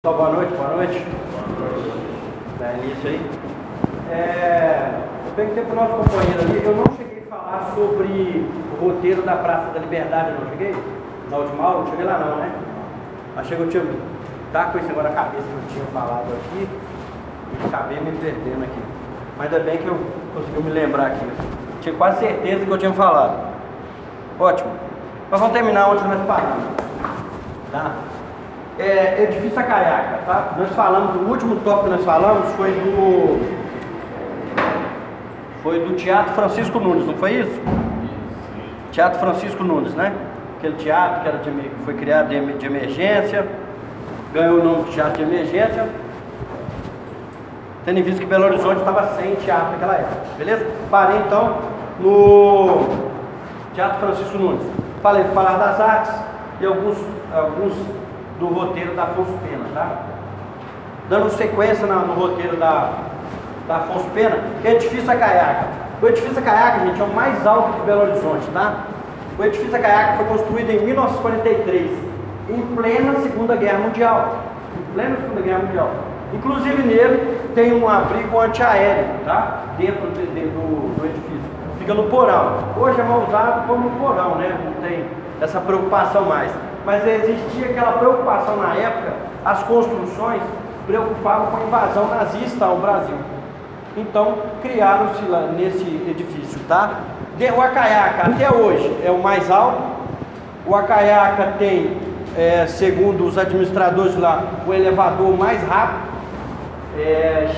Pessoal, boa noite, boa noite. Dá início aí. Eu perguntei para o nosso companheiro ali, eu não cheguei a falar sobre o roteiro da Praça da Liberdade, não cheguei? Na última aula, não cheguei lá não, né? Achei que eu tinha tá com isso agora na cabeça que eu tinha falado aqui e acabei me perdendo aqui. Mas ainda bem que eu consegui me lembrar aqui. Tinha quase certeza que eu tinha falado. Ótimo. Nós vamos terminar onde nós paramos. Tá? Edifício Acaiaca, tá? Nós falamos, o último tópico que nós falamos foi do Teatro Francisco Nunes, não foi isso? Teatro Francisco Nunes, né? Aquele teatro que era foi criado de emergência, ganhou o nome de Teatro de Emergência, tendo em vista que Belo Horizonte estava sem teatro naquela época, beleza? Parei então no Teatro Francisco Nunes. Falei de falar das artes e alguns do roteiro da Afonso Pena, tá? Dando sequência no roteiro da Afonso Pena, Edifício Acaiaca. O Edifício Acaiaca, gente, é o mais alto de Belo Horizonte, tá? O Edifício Acaiaca foi construído em 1943, em plena Segunda Guerra Mundial. Em plena Segunda Guerra Mundial. Inclusive nele tem um abrigo antiaéreo, tá? Dentro do edifício. Fica no porão. Hoje é mal usado como porão, né? Não tem essa preocupação mais. Mas existia aquela preocupação na época, as construções preocupavam com a invasão nazista ao Brasil. Então, criaram-se lá nesse edifício, tá? O Acaiaca, até hoje, é o mais alto. O Acaiaca tem, segundo os administradores lá, o elevador mais rápido,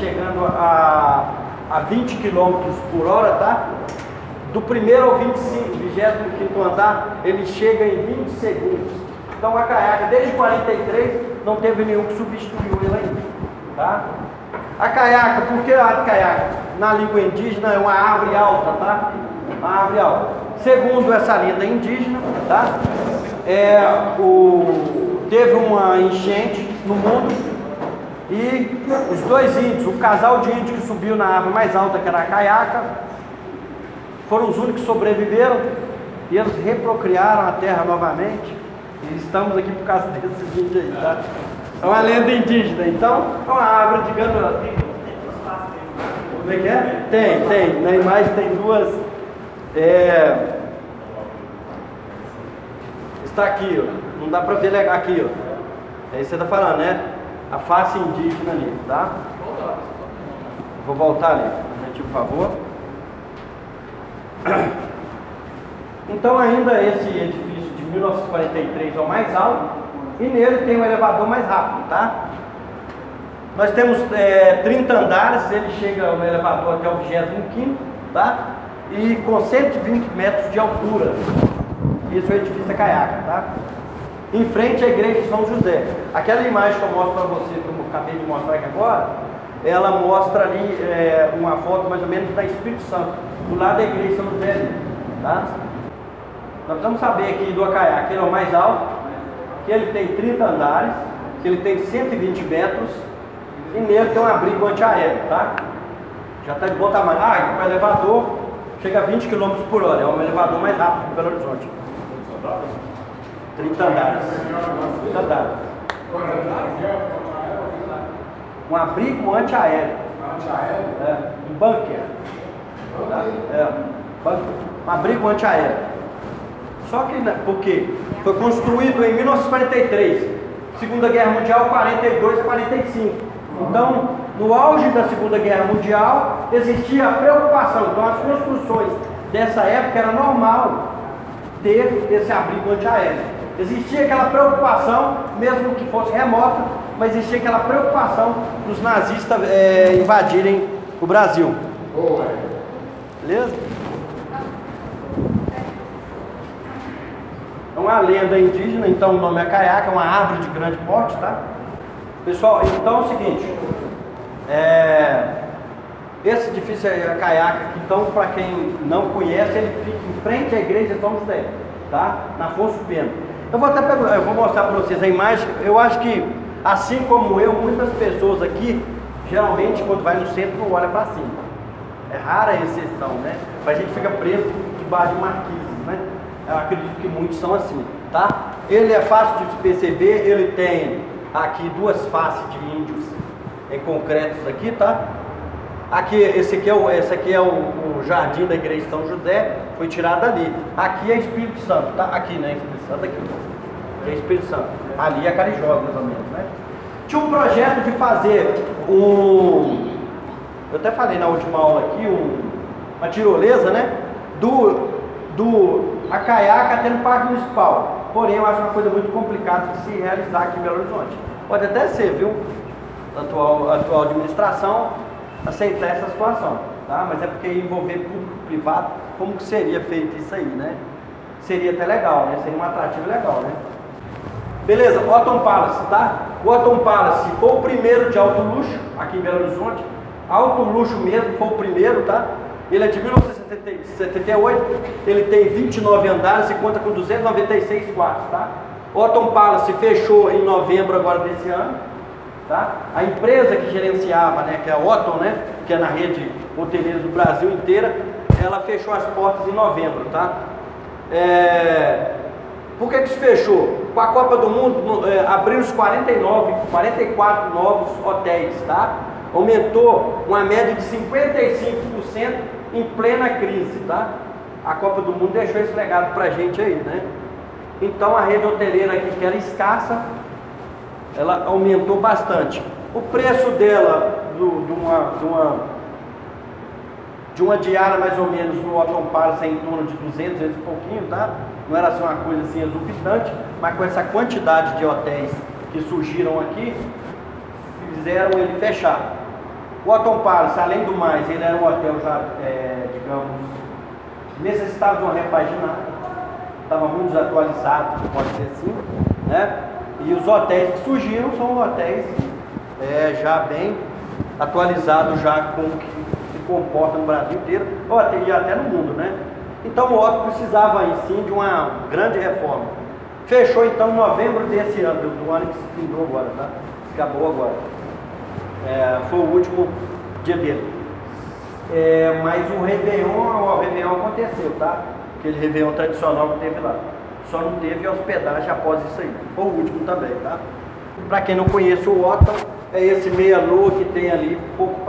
chegando a 20 km por hora, tá? Do primeiro ao 25º andar, ele chega em 20 segundos. Então, o Acaiaca, desde 43, não teve nenhum que substituiu ele ainda, tá? Acaiaca, por que a Acaiaca? Na língua indígena é uma árvore alta, tá? Uma árvore alta. Segundo essa lenda indígena, tá? Teve uma enchente no mundo e os dois índios, o casal de índios que subiu na árvore mais alta, que era a Acaiaca, foram os únicos que sobreviveram e eles reprocriaram a terra novamente. E estamos aqui por causa desse vídeo aí, tá? É uma lenda indígena, então é uma árvore de gandula. Como é que é? Tem. Na imagem tem duas. Está aqui, ó. Não dá pra ver legal aqui, ó. É isso que você tá falando, né? A face indígena ali, tá? Vou voltar ali. Por favor. Então ainda esse edifício de 1943 é o mais alto e nele tem um elevador mais rápido, tá? Nós temos 30 andares, ele chega no elevador até o 25º, tá? E com 120 metros de altura. Isso é o edifício Acaiaca, tá? Em frente à igreja de São José. Aquela imagem que eu mostro para você, que eu acabei de mostrar aqui agora, ela mostra ali uma foto mais ou menos da Espírito Santo, do lado da igreja de São José, tá? Nós precisamos saber aqui do Acaiaca, que ele é o mais alto, que ele tem 30 andares, que ele tem 120 metros e nele tem um abrigo antiaéreo, tá? Já está de bom tamanho. O elevador chega a 20 km por hora, é o elevador mais rápido de Belo Horizonte. 30 andares. 30 andares. Um abrigo antiaéreo. Um bunker. Um abrigo antiaéreo. Só que, porque foi construído em 1943, Segunda Guerra Mundial, 42 a 45. Então, no auge da Segunda Guerra Mundial, existia a preocupação. Então, as construções dessa época era normal ter esse abrigo antiaéreo. Existia aquela preocupação, mesmo que fosse remota, mas existia aquela preocupação dos nazistas invadirem o Brasil. Beleza? É uma lenda indígena, então o nome é Acaiaca, é uma árvore de grande porte, tá? Pessoal, então é o seguinte, esse edifício Acaiaca, então para quem não conhece, ele fica em frente à igreja de São José, tá? Na Afonso Pena. Eu vou mostrar para vocês a imagem. Eu acho que, assim como eu, muitas pessoas aqui, geralmente quando vai no centro não olha para cima. É rara a exceção, né? A gente fica preso debaixo de marquises, né? Eu acredito que muitos são assim, tá? Ele é fácil de se perceber, ele tem aqui duas faces de índios em concretos aqui, tá? Aqui, esse aqui é o jardim da igreja de São José, foi tirado ali. Aqui é Espírito Santo, tá? Aqui, né? Espírito Santo aqui. Aqui é Espírito Santo. Ali é Carijó, mais ou menos, né? Tinha um projeto de fazer eu até falei na última aula aqui, uma tirolesa, né? Do Acaiaca até no Parque Municipal. Porém, eu acho uma coisa muito complicada de se realizar aqui em Belo Horizonte. Pode até ser, viu? A atual administração aceitar essa situação, tá? Mas é porque envolver público e privado, como que seria feito isso aí, né? Seria até legal, né? Seria um atrativo legal, né? Beleza, Otton Palace, tá? O Otton Palace foi o primeiro de alto luxo aqui em Belo Horizonte. Alto luxo mesmo, foi o primeiro, tá? Ele é de 1978, ele tem 29 andares e conta com 296 quartos, tá? Otton Palace fechou em novembro agora desse ano, tá? A empresa que gerenciava, né, que é a Otton, né, que é na rede hoteleira do Brasil inteira, ela fechou as portas em novembro, tá? Por que se fechou? Com a Copa do Mundo, abriram-se 44 novos hotéis, tá? Aumentou uma média de 55% em plena crise, tá? A Copa do Mundo deixou esse legado pra gente aí, né? Então a rede hoteleira aqui, que era escassa, ela aumentou bastante. O preço dela, de uma diária mais ou menos no Otton Palace, é em torno de 200 e pouquinho, tá? Não era só uma coisa assim exorbitante, mas com essa quantidade de hotéis que surgiram aqui, fizeram ele fechar. O Otton Palace, além do mais, ele era um hotel já, digamos, necessitava de uma repaginada, estava muito desatualizado, pode ser assim, né? E os hotéis que surgiram são hotéis já bem atualizados, já com o que se comporta no Brasil inteiro, e até no mundo, né? Então o Otton precisava aí sim de uma grande reforma. Fechou então em novembro desse ano, do ano que se findou agora, tá? Acabou agora. Foi o último dia dele. Mas o Réveillon aconteceu, tá? Aquele Réveillon tradicional que teve lá. Só não teve hospedagem após isso aí. Foi o último também, tá? Para quem não conhece o Otton, é esse meia-lua que tem ali, pouco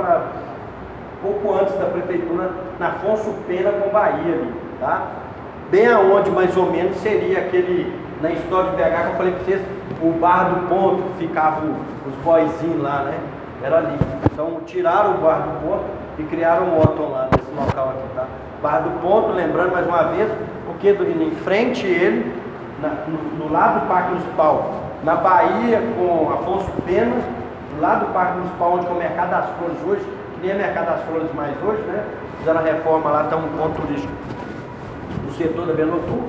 antes da prefeitura, na Afonso Pena com Bahia ali, tá? Bem aonde mais ou menos seria aquele, na história de BH que eu falei para vocês, o Bar do Ponto, que ficavam os boyzinhos lá, né? Era ali. Então tiraram o Bar do Ponto e criaram o Otton lá nesse local aqui, tá? Bar do Ponto, lembrando mais uma vez, porque em frente ele, no lado do Parque Municipal, na Bahia com Afonso Pena, do lado do Parque Municipal, onde é o Mercado das Flores hoje, que nem é Mercado das Flores mais hoje, né? Fizeram a reforma lá, está um ponto turístico do setor da Benotur.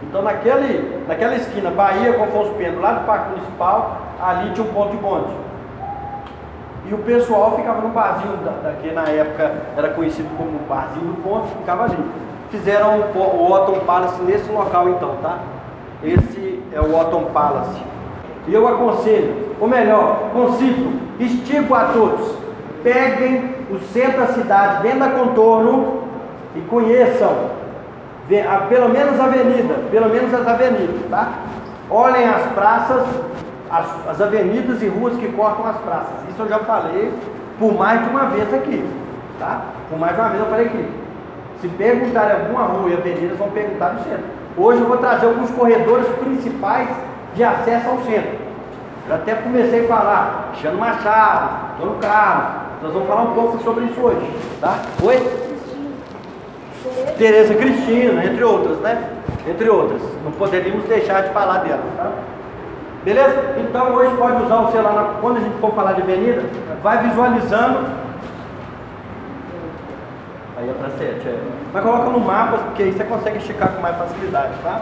Então naquela esquina, Bahia com Afonso Pena, do lado do Parque Municipal, ali tinha um ponto de bonde. E o pessoal ficava no barzinho, que na época era conhecido como Barzinho do Ponto, ficava ali. Fizeram o Otton Palace nesse local então, tá? Esse é o Otton Palace. E eu aconselho, ou melhor, concito, estico a todos, peguem o centro da cidade, dentro da Contorno, e conheçam, pelo menos as avenidas, tá? Olhem as praças, as avenidas e ruas que cortam as praças. Isso eu já falei por mais de uma vez aqui, tá? Por mais de uma vez eu falei aqui. Se perguntarem alguma rua e avenida, vão perguntar do centro. Hoje eu vou trazer alguns corredores principais de acesso ao centro. Eu até comecei a falar, Cristiano Machado, Antônio Carlos. Nós vamos falar um pouco sobre isso hoje, tá? Oi? Tereza Cristina, entre outras, né? Entre outras. Não poderíamos deixar de falar dela, tá? Beleza? Então hoje pode usar o celular, quando a gente for falar de avenida, vai visualizando. Aí é para 7, Mas coloca no mapa, porque aí você consegue esticar com mais facilidade, tá?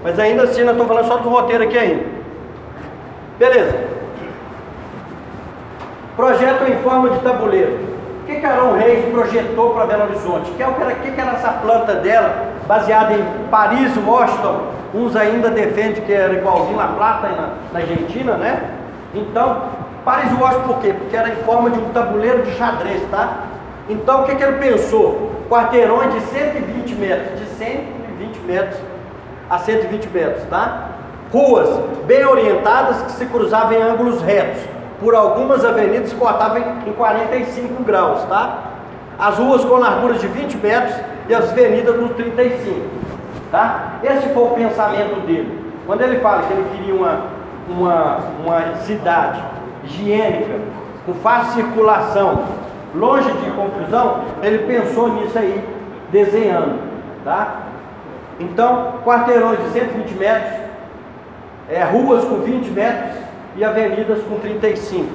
Mas ainda assim, nós estamos falando só do roteiro aqui ainda. Beleza. Projeto em forma de tabuleiro. O que Arão Reis projetou para Belo Horizonte? O que era essa planta dela, baseada em Paris, Washington? Uns ainda defendem que era igualzinho La Plata na Argentina, né? Então, Paris e Washington por quê? Porque era em forma de um tabuleiro de xadrez, tá? Então, o que ele pensou? Quarteirões de 120 metros, de 120 metros a 120 metros, tá? Ruas bem orientadas que se cruzavam em ângulos retos. Por algumas avenidas se cortavam em 45 graus, tá? As ruas com larguras de 20 metros e as avenidas nos 35, tá? Esse foi o pensamento dele. Quando ele fala que ele queria uma cidade higiênica, com fácil circulação, longe de confusão, ele pensou nisso aí, desenhando, tá? Então, quarteirões de 120 metros, ruas com 20 metros e avenidas com 35.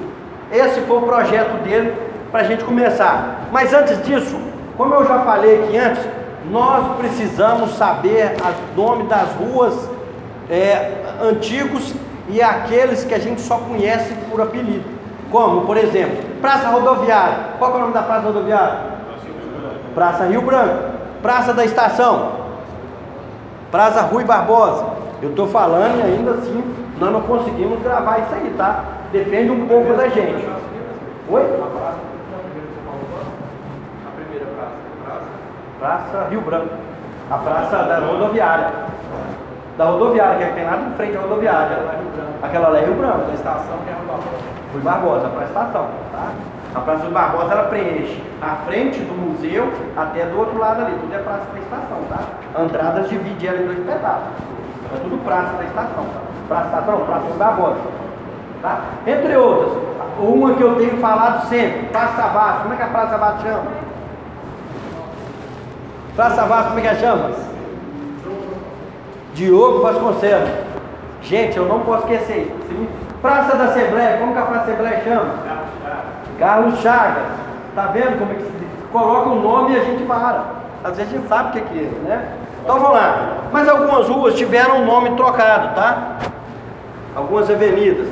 Esse foi o projeto dele para a gente começar. Mas antes disso, como eu já falei aqui antes, nós precisamos saber o nome das ruas antigos e aqueles que a gente só conhece por apelido. Como, por exemplo, Praça Rodoviária. Qual é o nome da Praça Rodoviária? Praça Rio Branco. Praça da Estação. Praça Rui Barbosa. Eu estou falando e ainda assim nós não conseguimos gravar isso aí, tá? Depende um pouco da gente. Oi? A primeira praça. Praça Rio Branco. A praça da rodoviária. Da rodoviária, que tem lá em frente à rodoviária. Aquela lá é Rio Branco. Da estação que é Rui Barbosa. Rui Barbosa, a praça estação, tá? A praça Rui Barbosa, ela preenche a frente do museu até do outro lado ali. Tudo é praça da estação, tá? Andradas divide ela em 2 pedaços. É tudo praça da estação, tá? Praça estação, praça Rui Barbosa, tá? Entre outras, uma que eu tenho falado sempre, Praça Savassi. Como é que a Praça Savassi chama? Praça Savassi, como é que ela chama? Diogo Vasconcelos. Gente, eu não posso esquecer isso. Praça da Assembleia, como que a Praça da Assembleia chama? Carlos Chagas. Tá vendo como é que se coloca o nome e a gente para? Às vezes a gente sabe o que é, né? Então vamos lá. Mas algumas ruas tiveram o nome trocado, tá? Algumas avenidas.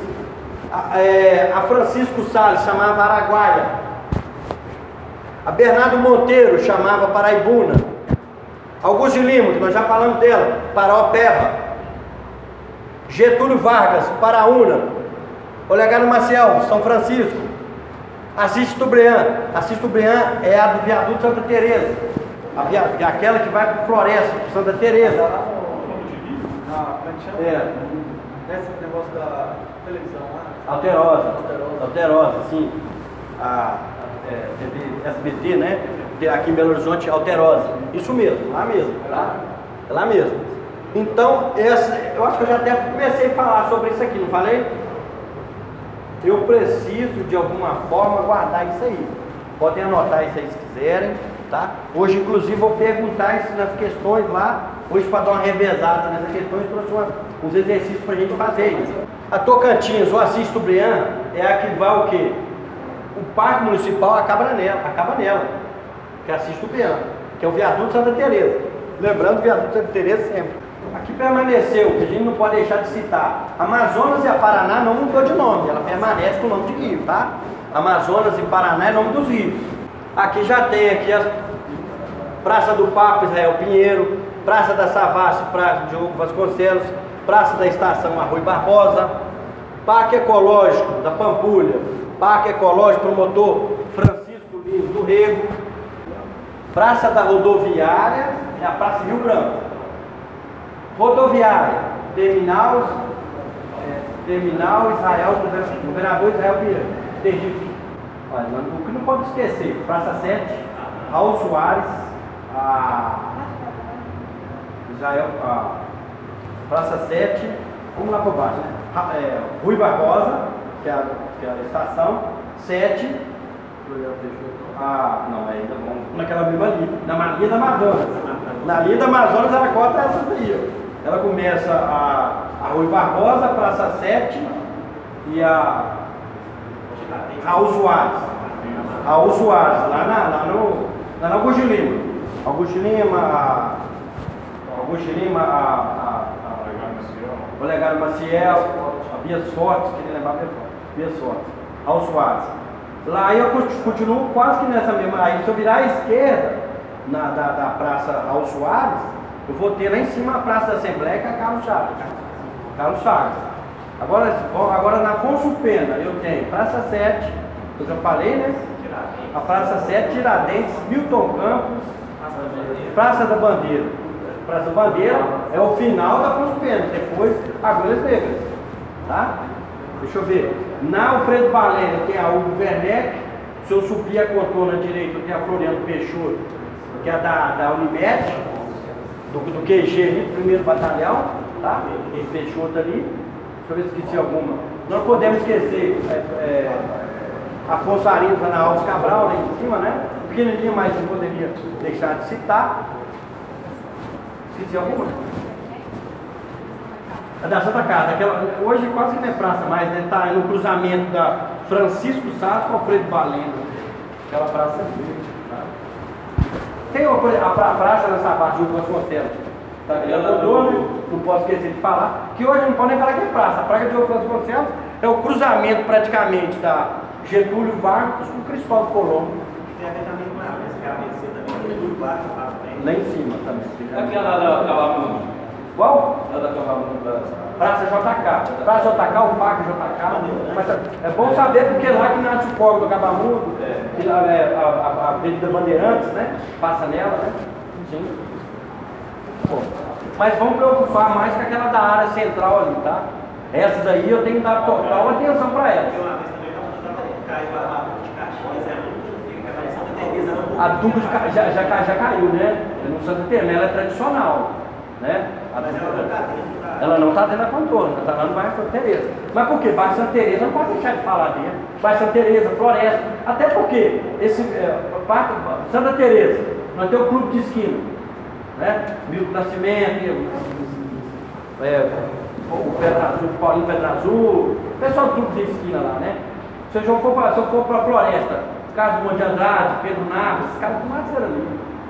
A Francisco Salles chamava Araguaia. A Bernardo Monteiro chamava Paraibuna. Augusto de Lima, que nós já falamos dela, Paraopeba. Getúlio Vargas, Paraúna. Olegário Maciel, São Francisco. Assis Tubrian. Assis Tubrian é a do viaduto Santa Teresa. Aquela que vai para Floresta, para Santa Teresa. Nesse negócio da televisão lá. Alterosa, sim. SBT, né? Aqui em Belo Horizonte, Alterosa. Isso mesmo, lá mesmo, tá? É lá mesmo. Então, eu acho que eu já até comecei a falar sobre isso aqui, não falei? Eu preciso, de alguma forma, guardar isso aí. Podem anotar isso aí se quiserem, tá? Hoje, inclusive, vou perguntar isso nas questões lá. Hoje, para dar uma revezada nessas questões, trouxe uns exercícios para a gente fazer. A Tocantins, o Assis Tubrian, é a que vai o quê? O Parque Municipal acaba nela, que é Assis Tubrian, que é o viaduto Santa Teresa. Lembrando, o viaduto Santa Teresa sempre. Aqui permaneceu, que a gente não pode deixar de citar. Amazonas e a Paraná não mudou de nome, ela permanece com o nome de rio, tá? Amazonas e Paraná é nome dos rios. Aqui já tem aqui a Praça do Papa Israel Pinheiro, Praça da Savassi, Praça de Diogo Vasconcelos, Praça da Estação Rui Barbosa, Parque Ecológico da Pampulha, Parque Ecológico Promotor Francisco Lins do Rego, Praça da Rodoviária é a Praça Rio Branco. Rodoviária, Terminal Israel, Governador Israel Pinheiro. Olha, o que não pode esquecer, Praça 7, Raul Soares, Praça 7, vamos lá por baixo, né? Rui Barbosa, que é a estação, 7, não, ainda vamos naquela mesma linha, na linha da Amazonas. Na linha da Amazonas ela corta essas aí, ó. Ela começa a Rui Barbosa, Praça 7 e a Raul Soares. Raul Soares, lá no Augusto de Lima. Augusto de Lima, Olegário Maciel, a Bias Fortes, queria lembrar Bias Fortes, Raul Soares. Lá eu continuo quase que nessa mesma. Aí se eu virar à esquerda da Praça Raul Soares, eu vou ter lá em cima a Praça da Assembleia, que é a Carlos Chagas. Agora na Afonso Pena eu tenho Praça 7, eu já falei, né? A Praça 7, Tiradentes, Milton Campos, Praça da Bandeira. Praça da Bandeira é o final da Afonso Pena, depois Agulhas Negras, tá? Deixa eu ver. Na Alfredo Balena tem a Hugo Werneck. Se eu subir a contorna direita, tem a Floriano Peixoto, que é da Unimed, do QG ali, primeiro batalhão, tá? Esse Peixoto ali. Deixa eu ver se esqueci alguma. Não podemos esquecer Afonso Arinos, Ana Alves Cabral, lá em cima, né? Pequenininho, mas não poderia deixar de citar. Esqueci alguma? A da Santa Casa, hoje quase que não é praça mais, né? Tá no cruzamento da Francisco Salles com Alfredo Balena. Aquela praça ali. Tá? Tem a praça nessa parte de Vasconcelos. Tá? Ela mudou, né? Não posso esquecer de falar. Que hoje não pode nem falar que é praça. A praça de Vasconcelos é o cruzamento praticamente da Getúlio Vargas com Cristóvão Colombo. Tem a ver também com a ABC também, Getúlio Vargas lá também. Lá em cima também. Aquela da Cavamundo. Qual? Lá da Cavamundo. Praça JK. Praça JK, o Parque JK. Mas é bom saber porque lá que nasce o Código do Cabamundo, que lá é a Avenida Bandeirantes, né? Passa nela, né? Sim. Bom, mas vamos preocupar mais com aquela da área central ali, tá? Essas aí eu tenho que dar total atenção para elas. Uma vez também caiu a Duque de Caxias, é muito Santa Teresa. A Duque de Caxias já caiu, né? No Santa Teresa, ela é tradicional, né? Ela não está dentro da contorno, está lá no bairro Santa Teresa. Mas por quê? Bairro Santa Teresa não pode deixar de falar dele. Bairro Santa Teresa, Floresta. Até porque Santa Teresa, nós temos o Clube de Esquina, né? Milton Nascimento, o Pedra Azul, o Paulinho Pedra Azul, o pessoal do Clube de Esquina lá, né? Se eu for para a Floresta, Carlos Monte Andrade, Pedro Naves, esses caras não nasceram ali.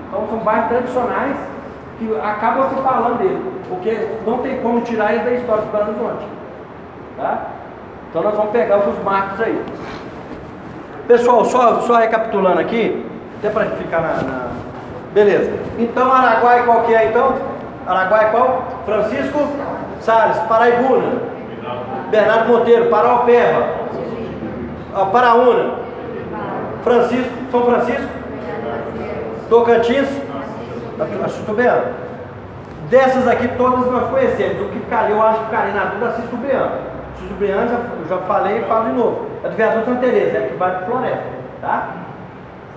Então são bairros tradicionais que acabam se falando dele, porque não tem como tirar ele da história do Belo Horizonte, tá? Então nós vamos pegar os marcos aí. Pessoal, só recapitulando aqui, até para ficar beleza. Então Araguaia qual que é então? Araguaia qual? Francisco Salles, Paraibuna, Bernardo Monteiro, Paraopeba, Paraúna, São Francisco, Tocantins, Assis-Tubiano. Dessas aqui todas nós conhecemos. O que ficaria, eu acho que ficaria na dúvida, Assis-Tubiano. Assis-Tubiano já falei e falo de novo. É do Viaduto Santa Teresa, é aqui do bairro Floresta, tá?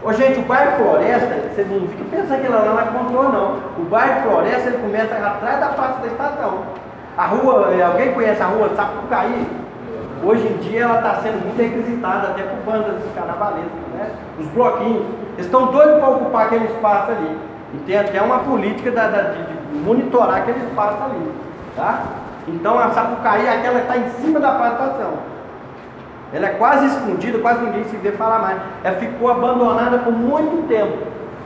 Ô gente, o bairro Floresta, você não fica pensando que ele lá na contorno não. O bairro Floresta ele começa atrás da Praça da Estação. A rua, alguém conhece a rua Sapucaí? Hoje em dia ela está sendo muito requisitada até por bandas carnavalescas, né? Os bloquinhos. Eles estão doidos para ocupar aquele espaço ali. E tem até uma política de monitorar aquele espaço ali, tá? Então a Sapucaí é aquela que está em cima da Praça da Estação. Ela é quase escondida, quase ninguém se vê falar mais. Ela ficou abandonada por muito tempo.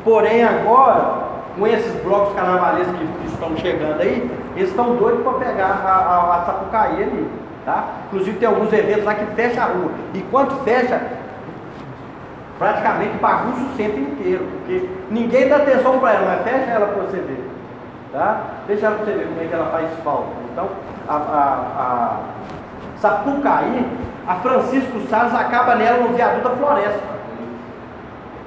Porém agora, com esses blocos carnavalescos que estão chegando aí, eles estão doidos para pegar a Sapucaí ali, tá? Inclusive tem alguns eventos lá que fecha a rua. E quando fecha, praticamente bagunça o centro inteiro, porque ninguém dá atenção para ela, mas fecha ela para você ver, tá? Deixa ela para você ver como é que ela faz falta. Então, a Sapucaí, a Francisco Salles acaba nela no Viaduto da Floresta,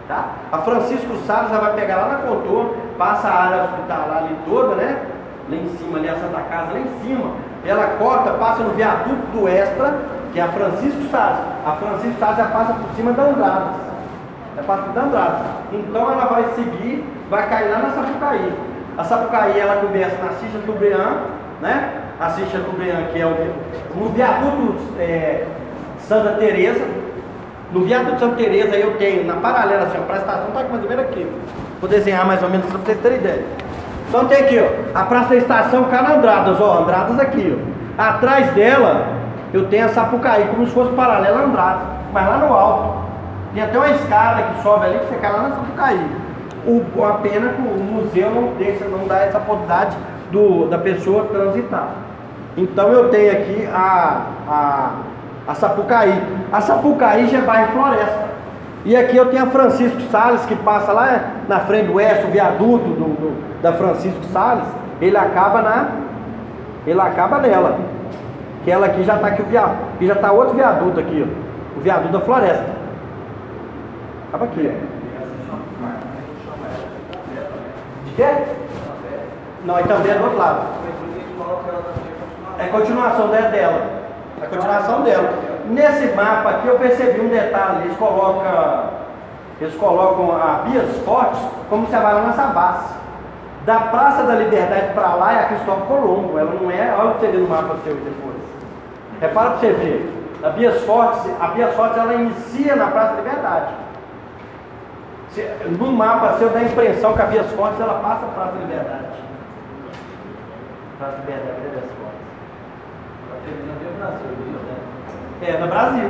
tá? A Francisco Salles ela vai pegar lá na contorno, passa a área hospitalar ali toda, né? Lá em cima, ali a Santa Casa, lá em cima, ela corta, passa no Viaduto do Extra, que é a Francisco Salles. A Francisco Salles já passa por cima da Andradas. É parte da Andrade. Então ela vai seguir, vai cair lá na Sapucaí. A Sapucaí ela começa na Assis Chateaubriand, né? Assis Chateaubriand, que é no Viaduto Santa Teresa. No Viaduto Santa Teresa eu tenho, na paralela assim, para a estação está mais ou menos aqui. Vou desenhar mais ou menos para vocês terem ideia. Então tem aqui, ó, a Praça da Estação cá na Andradas, ó, Andradas aqui, ó. Atrás dela eu tenho a Sapucaí, como se fosse paralela a Andradas, mas lá no alto. Tem até uma escada que sobe ali que você cai lá na Sapucaí. A pena que o museu não dá essa possibilidade da pessoa transitar. Então eu tenho aqui a Sapucaí. A Sapucaí já é bairro Floresta. E aqui eu tenho a Francisco Salles, que passa lá na frente do oeste, o viaduto da Francisco Salles. Ele acaba nela. Que ela aqui já está aqui o viaduto. E já está outro viaduto aqui, ó, o viaduto da Floresta. Acaba aqui, ó. De quê? Não, e também é do outro lado. É continuação dela. É continuação dela. Nesse mapa aqui eu percebi um detalhe, eles colocam a Bias Fortes como se ela vai lá na Savassi. Da Praça da Liberdade para lá é a Cristóvão Colombo, ela não é, olha o que você vê no mapa seu depois. Repara para você ver, a Bias Fortes ela inicia na Praça da Liberdade. No mapa seu dá a impressão que a Bias Fortes ela passa a Praça da Liberdade. Praça da Liberdade é Bias Fortes. É, no Brasil.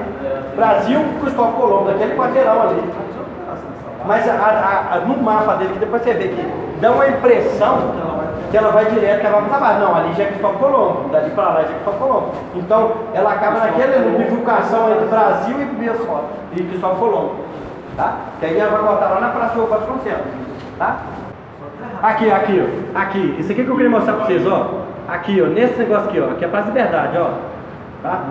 Brasil, Cristóvão Colombo, daquele quarteirão ali. Mas no mapa dele, que depois você vê que dá uma impressão que ela vai direto, que ela vai trabalhar. Não, ali já é Cristóvão Colombo, dali para lá já é Cristóvão Colombo. Então, ela acaba naquela bifurcação entre Brasil e Bias Fortes, e Cristóvão Colombo. Tá? Que aí ela vai botar lá na Praça de Vasconcelos. Tá? Aqui, ó. Aqui. Isso aqui que eu queria mostrar para vocês, ó. Aqui, ó. Nesse negócio aqui, ó. Aqui é a Praça da Liberdade, ó. Tá?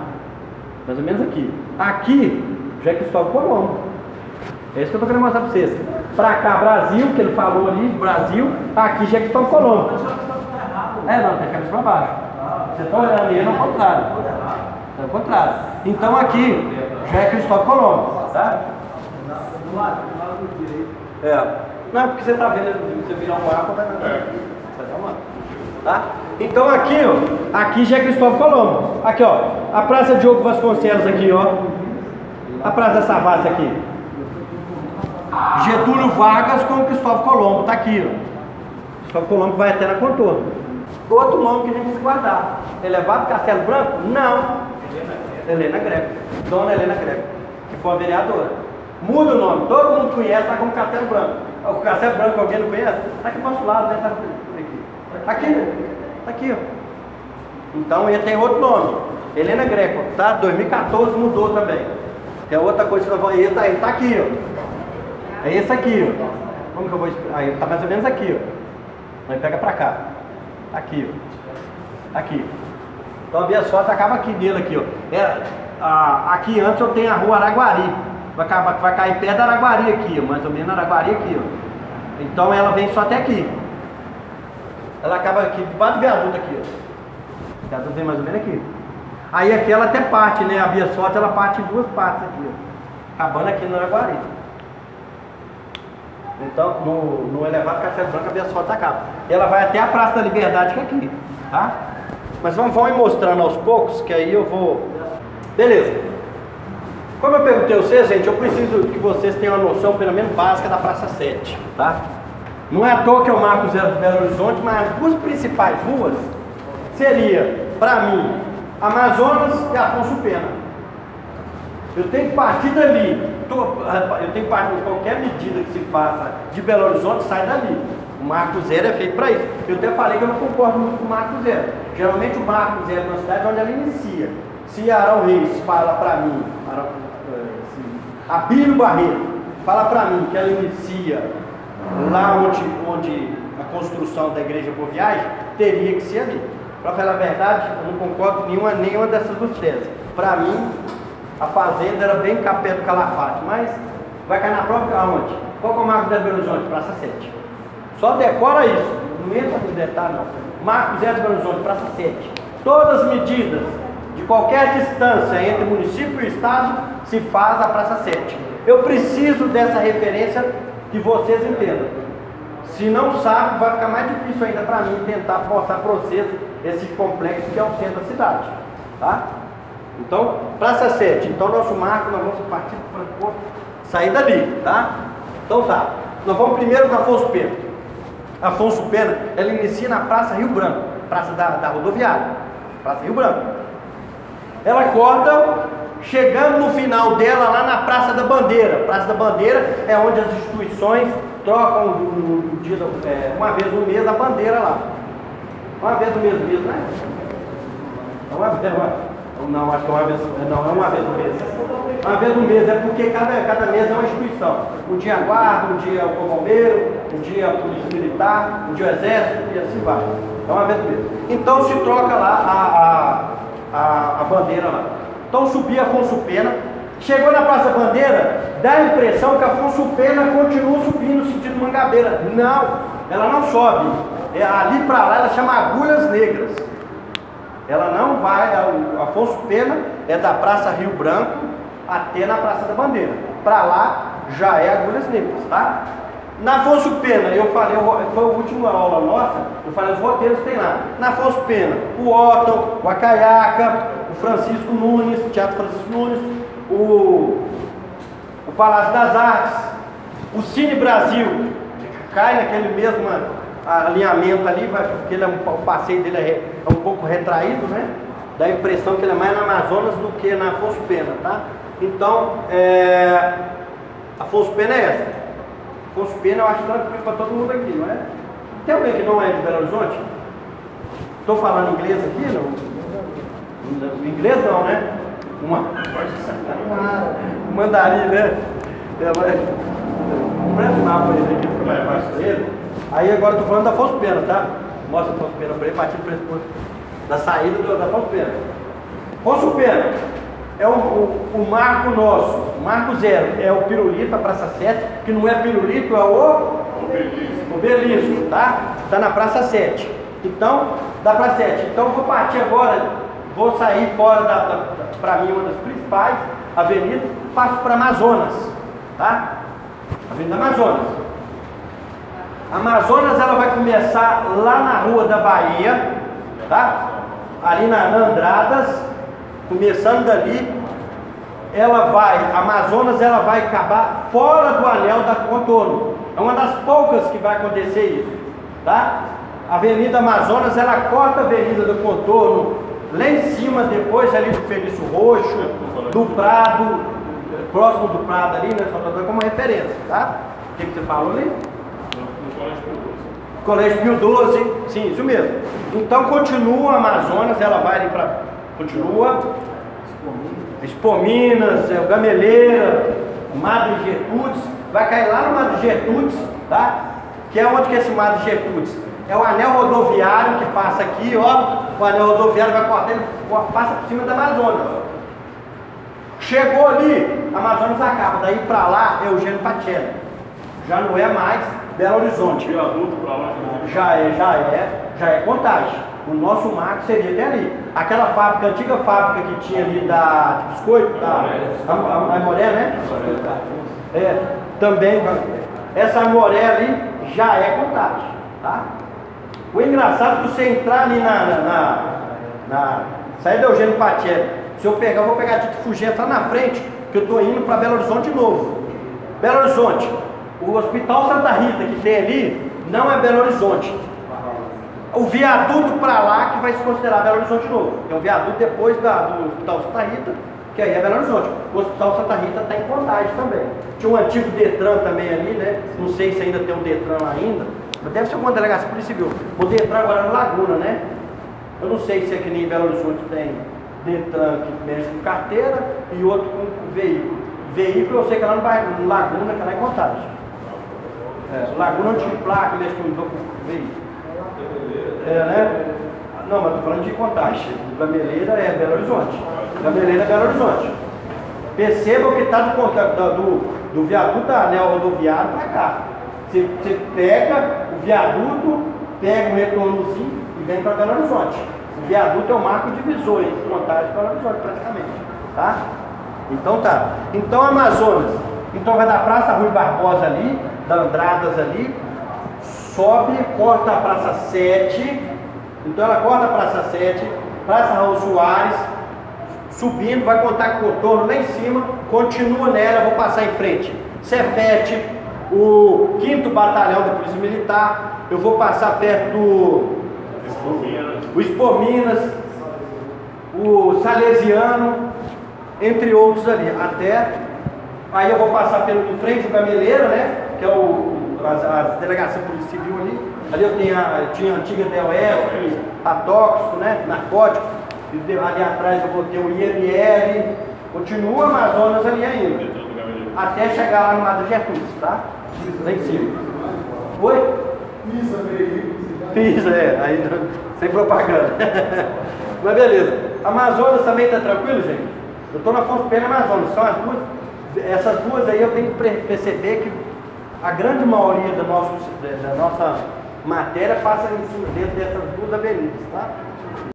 Mais ou menos aqui. Aqui já é Cristóvão Colombo. É isso que eu tô querendo mostrar para vocês. Pra cá, Brasil, que ele falou ali, Brasil. Aqui já é Cristóvão Colombo. Não, tem cabeça para baixo. Você tá olhando aí, não é o contrário. É o contrário. Então aqui já é Cristóvão Colombo. Tá? Não é porque você tá vendo, você virar um mapa, vai dar uma. Tá? Então aqui, ó, aqui já é Cristóvão Colombo. Aqui, ó, a Praça Diogo Vasconcelos aqui, ó. A Praça da Savassi aqui. Getúlio Vargas com Cristóvão Colombo, tá aqui, ó. Cristóvão Colombo vai até na contorno. Outro nome que a gente tem que guardar. Elevado Castelo Branco? Não. Helena Greco. Dona Helena Greco, que foi uma vereadora. Muda o nome, todo mundo conhece, tá como Castelo Branco. O Castelo Branco alguém não conhece? Tá aqui do nosso lado, né? Tá aqui, tá aqui, ó. Então ele tem outro nome, Helena Greco, tá? 2014 mudou também. Tem outra coisa que nós vamos. Ele tá aqui, ó. É esse aqui, ó. Como que eu vou explicar? Aí tá mais ou menos aqui, ó. Aí pega pra cá. Aqui, ó. Aqui. Então a Bias Fortes acaba aqui dele aqui, ó. Aqui antes eu tenho a rua Araguari. Vai cair perto da Araguari aqui, ó. Mais ou menos Araguari aqui, ó. Então ela vem só até aqui. Ela acaba aqui, debaixo do viaduto aqui, ó. O viaduto vem mais ou menos aqui. Aí aqui ela até parte, né? A Bias Fortes ela parte em duas partes aqui, ó. Acabando aqui no Araguari. Então, no elevado Castelo Branco, a Bias Fortes acaba. E ela vai até a Praça da Liberdade, que é aqui, tá? Mas vamos ir mostrando aos poucos, que aí eu vou... Beleza. Como eu perguntei a vocês, gente, eu preciso que vocês tenham uma noção, pelo menos básica, da Praça 7, tá? Não é à toa que eu marco o Zero do Belo Horizonte, mas as duas principais ruas seria, para mim, Amazonas e Afonso Pena. Eu tenho que partir dali. Eu tenho que partir de qualquer medida que se faça de Belo Horizonte, sai dali. O Marco Zero é feito para isso. Eu até falei que eu não concordo muito com o Marco Zero. Geralmente o Marco Zero é uma cidade onde ela inicia. Se Arão Reis fala para mim, Abílio Barreto fala para mim que ela inicia lá onde a construção da igreja por viagem, teria que ser ali. Para falar a verdade, eu não concordo com nenhuma dessas duas teses. Para mim, a fazenda era bem capé do Calafate, mas vai cair na própria aonde? Qual que é o Marco Zero de Belo Horizonte? Praça 7. Só decora isso, não entra no detalhe não. Marco Zero de Belo Horizonte, Praça 7. Todas as medidas de qualquer distância entre município e estado se faz a Praça 7. Eu preciso dessa referência que vocês entendam. Se não sabe, vai ficar mais difícil ainda para mim tentar mostrar para vocês esse complexo que é o centro da cidade, tá? Então, Praça 7, então nosso marco, nós vamos partir para sair dali, tá? Então tá, nós vamos primeiro para Afonso Pena. Afonso Pena, ela inicia na Praça Rio Branco, praça da rodoviária, Praça Rio Branco. Ela corta, chegando no final dela, lá na Praça da Bandeira. Praça da Bandeira é onde as instituições trocam no dia, uma vez no mês a bandeira lá. Uma vez no mês mesmo, né? Não, acho que é uma vez, não, é uma vez no mês. Uma vez no mês, é porque cada mês é uma instituição. Um dia a guarda, um dia o bombeiro, um dia a polícia militar, um dia o exército e assim vai. É uma vez no mês. Então se troca lá a bandeira lá. Então subia Afonso Pena, chegou na Praça Bandeira, dá a impressão que Afonso Pena continua subindo no sentido Mangabeira. Não, ela não sobe. Ali para lá ela chama Agulhas Negras. Ela não vai, a Afonso Pena é da Praça Rio Branco até na Praça da Bandeira. Para lá já é Agulhas Negras, tá? Na Afonso Pena, eu falei, foi a última aula nossa, eu falei os roteiros que tem lá. Na Afonso Pena, o Otton, o Acaiaca, o Francisco Nunes, o Teatro Francisco Nunes, o Palácio das Artes, o Cine Brasil, que cai naquele mesmo alinhamento ali, porque o passeio dele é um pouco retraído, né? Dá a impressão que ele é mais na Amazonas do que na Afonso Pena, tá? Então, Afonso Pena é essa. Afonso Pena eu acho tranquilo para todo mundo aqui, não é? Tem alguém que não é de Belo Horizonte? Estou falando inglês aqui, não? Inglês não, né? Mandarim, né? Presta o mapa aí, que fica mais fácil para ele. Aí agora eu estou falando da Afonso Pena, tá? Mostra a Afonso Pena para ele, partindo da saída da Afonso Pena. Afonso Pena é o marco nosso, o marco zero, é o pirulito, a Praça 7, que não é pirulito, é o obelisco, tá? Está na Praça 7. Então, da Praça 7. Então, eu vou partir agora, vou sair fora para mim, uma das principais avenidas, passo para Amazonas, tá? Avenida Amazonas. Amazonas, ela vai começar lá na Rua da Bahia, tá? Ali na Andradas, começando dali, Amazonas, ela vai acabar fora do anel da contorno. É uma das poucas que vai acontecer isso, tá? A Avenida Amazonas, ela corta a Avenida do Contorno, lá em cima, depois ali do Felício Roxo, do Prado, próximo do Prado ali, né? Só estou dando como referência, tá? O que você falou ali? Colégio Pio XII, sim, isso mesmo. Então continua a Amazonas, ela vai ali para. Continua. Expominas, Gameleira, Madre Gertrudes, vai cair lá no Madre Gertrudes, tá? Que é onde que é esse Madre Gertrudes? É o anel rodoviário que passa aqui, ó. O anel rodoviário vai cortar, ele passa por cima da Amazonas. Chegou ali, a Amazonas acaba. Daí para lá é Eugênio Pacelli. Já não é mais Belo Horizonte. Viaduto para lá. Já é Contagem. O nosso marco seria até ali. Aquela fábrica, antiga fábrica que tinha ali de biscoito, a Amoré, né? Também. Essa Amoré ali já é Contagem, tá? O engraçado é que você entrar ali na saída do Eugênio Pacelli, se eu pegar, eu vou pegar a Tito Fugento lá na frente, que eu estou indo para Belo Horizonte de novo. Belo Horizonte. O Hospital Santa Rita que tem ali não é Belo Horizonte. O viaduto para lá que vai se considerar Belo Horizonte novo. Tem um viaduto depois do Hospital Santa Rita, que aí é Belo Horizonte. O Hospital Santa Rita está em Contagem também. Tinha um antigo Detran também ali, né? Não sei se ainda tem um Detran lá ainda. Mas deve ser alguma delegacia polícia civil. O Detran agora é no Laguna, né? Eu não sei se é que nem em Belo Horizonte tem Detran que mexe com carteira e outro com veículo. Veículo eu sei que é lá no Laguna, que é lá em Contagem. O Laguna não tinha placa, mexe com veículo. Né? Não, mas estou falando de Contagem. Gameleira é Belo Horizonte. Gameleira é Belo Horizonte. Percebam que está do viaduto da anel rodoviário para cá. Você pega o viaduto, pega um retornozinho e vem para Belo Horizonte. O viaduto é o marco divisor entre Contagem e Belo Horizonte, praticamente. Tá? Então tá. Então Amazonas. Então vai da Praça Rui Barbosa ali, da Andradas ali, sobe, corta a Praça 7, então ela corta a Praça 7, Praça Raul Soares, subindo, vai contar com o contorno lá em cima, continua nela, vou passar em frente. Cefete, o 5º Batalhão da Polícia Militar, eu vou passar perto do Expominas, o Salesiano, entre outros ali, até, aí eu vou passar em frente do Gameleira, né, que é a delegacia polícia civil ali eu tinha a antiga DOF, atóxico, né, narcóticos, ali atrás eu vou ter o IML, continua Amazonas ali ainda, até chegar lá no Madre Gertrudes, tá? Lá em cima. Oi? Pisa, aí sem propaganda. Mas beleza. Amazonas também tá tranquilo, gente? Eu tô na Afonso Pena Amazonas, são as duas, essas duas aí eu tenho que perceber que a grande maioria da nossa matéria passa em cima dentro dessas duas avenidas, tá?